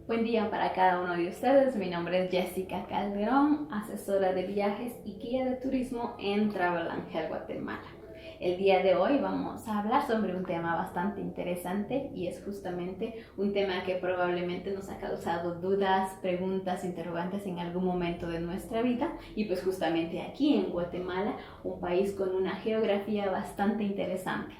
Buen día para cada uno de ustedes. Mi nombre es Jessica Calderón, asesora de viajes y guía de turismo en Travel Angel Guatemala. El día de hoy vamos a hablar sobre un tema bastante interesante y es justamente un tema que probablemente nos ha causado dudas, preguntas, interrogantes en algún momento de nuestra vida y pues justamente aquí en Guatemala, un país con una geografía bastante interesante.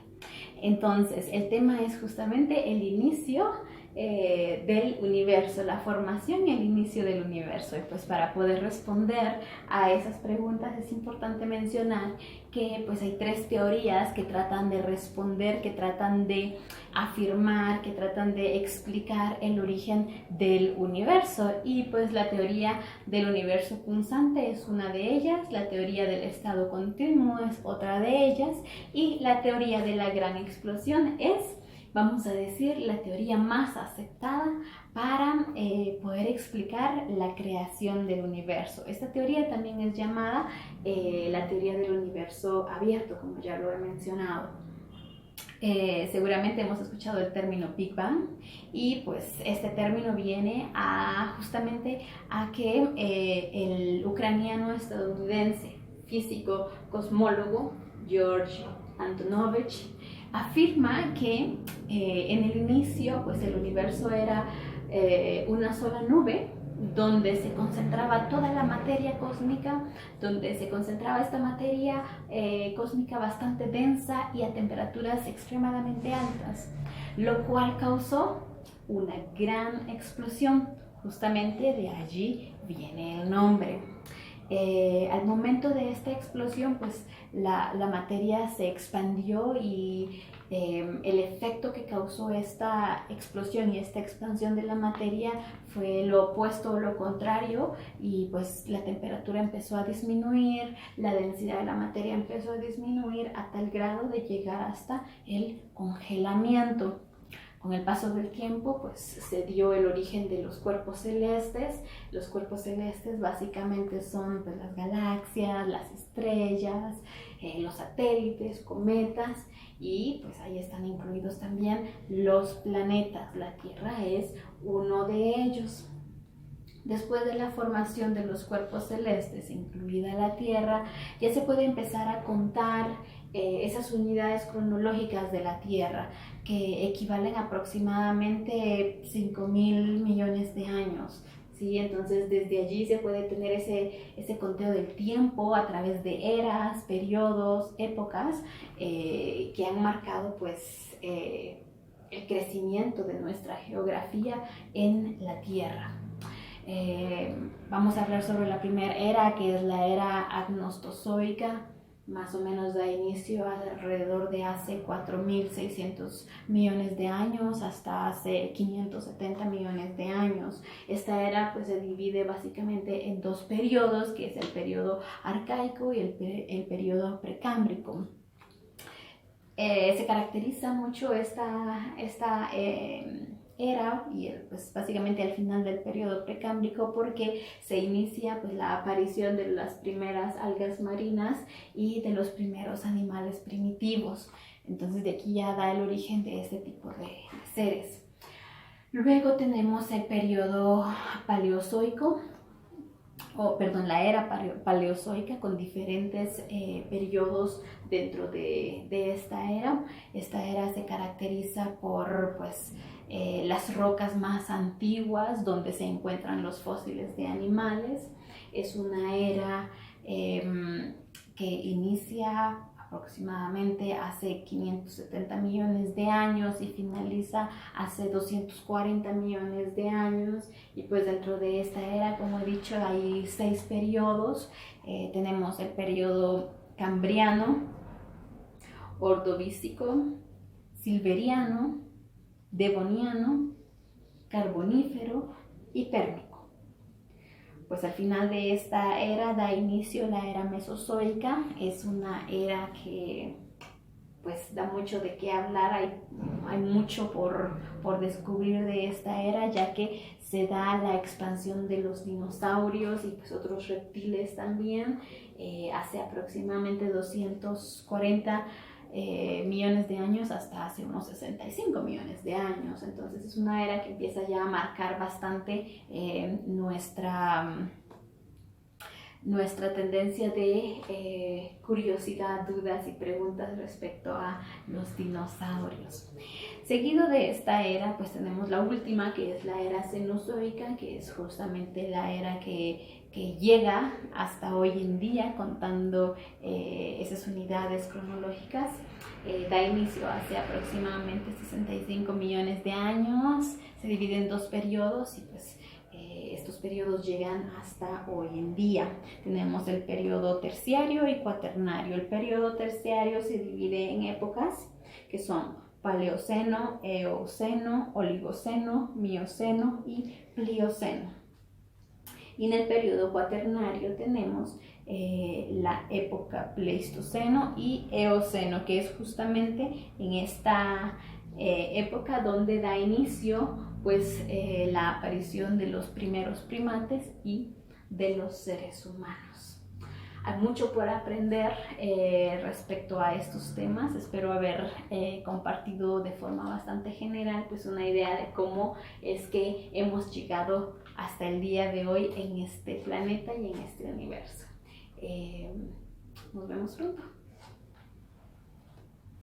Entonces, el tema es justamente el inicio del universo, la formación y el inicio del universo. Y pues para poder responder a esas preguntas es importante mencionar que pues hay tres teorías que tratan de responder, que tratan de afirmar, que tratan de explicar el origen del universo. Y pues la teoría del universo punzante es una de ellas, la teoría del estado continuo es otra de ellas y la teoría de la gran explosión es, vamos a decir, la teoría más aceptada para poder explicar la creación del universo. Esta teoría también es llamada la teoría del universo abierto, como ya lo he mencionado. Seguramente hemos escuchado el término Big Bang y pues este término viene a justamente a que el ucraniano estadounidense físico cosmólogo George Antonovich afirma que en el inicio pues el universo era una sola nube donde se concentraba toda la materia cósmica, donde se concentraba esta materia cósmica bastante densa y a temperaturas extremadamente altas, lo cual causó una gran explosión. Justamente de allí viene el nombre. Al momento de esta explosión, pues la materia se expandió y el efecto que causó esta explosión y esta expansión de la materia fue lo opuesto o lo contrario y pues la temperatura empezó a disminuir, la densidad de la materia empezó a disminuir a tal grado de llegar hasta el congelamiento. Con el paso del tiempo, pues se dio el origen de los cuerpos celestes. Los cuerpos celestes básicamente son pues, las galaxias, las estrellas, los satélites, cometas y pues ahí están incluidos también los planetas. La Tierra es uno de ellos. Después de la formación de los cuerpos celestes, incluida la Tierra, ya se puede empezar a contar esas unidades cronológicas de la Tierra, que equivalen a aproximadamente 5.000 millones de años. ¿Sí? Entonces, desde allí se puede tener ese conteo del tiempo a través de eras, periodos, épocas que han marcado pues, el crecimiento de nuestra geografía en la Tierra. Vamos a hablar sobre la primera era, que es la era agnostozoica. Más o menos da inicio alrededor de hace 4.600 millones de años hasta hace 570 millones de años. Esta era pues se divide básicamente en dos periodos, que es el periodo arcaico y el periodo precámbrico. Se caracteriza mucho esta era y pues básicamente al final del periodo precámbrico porque se inicia pues la aparición de las primeras algas marinas y de los primeros animales primitivos. Entonces de aquí ya da el origen de este tipo de seres. Luego tenemos el periodo paleozoico, la era paleozoica con diferentes periodos dentro de esta era. Esta era se caracteriza por pues, las rocas más antiguas donde se encuentran los fósiles de animales. Es una era que inicia aproximadamente hace 570 millones de años y finaliza hace 240 millones de años y pues dentro de esta era, como he dicho, hay 6 periodos. Tenemos el periodo cambriano, ordovícico, silveriano, devoniano, carbonífero y pérmico. Pues al final de esta era da inicio la era mesozoica. Es una era que pues da mucho de qué hablar, hay mucho por descubrir de esta era, ya que se da la expansión de los dinosaurios y pues otros reptiles también. Hace aproximadamente 240 millones de años hasta hace unos 65 millones de años. Entonces es una era que empieza ya a marcar bastante nuestra tendencia de curiosidad, dudas y preguntas respecto a los dinosaurios. Seguido de esta era, pues tenemos la última, que es la era Cenozoica, que es justamente la era que llega hasta hoy en día, contando esas unidades cronológicas. Da inicio hace aproximadamente 65 millones de años, se divide en dos periodos y pues estos periodos llegan hasta hoy en día. Tenemos el periodo terciario y cuaternario. El periodo terciario se divide en épocas que son Paleoceno, Eoceno, Oligoceno, Mioceno y Plioceno. Y en el periodo cuaternario tenemos la época Pleistoceno y Eoceno, que es justamente en esta época donde da inicio pues la aparición de los primeros primates y de los seres humanos. Hay mucho por aprender respecto a estos temas. Espero haber compartido de forma bastante general pues una idea de cómo es que hemos llegado hasta el día de hoy en este planeta y en este universo. Nos vemos pronto.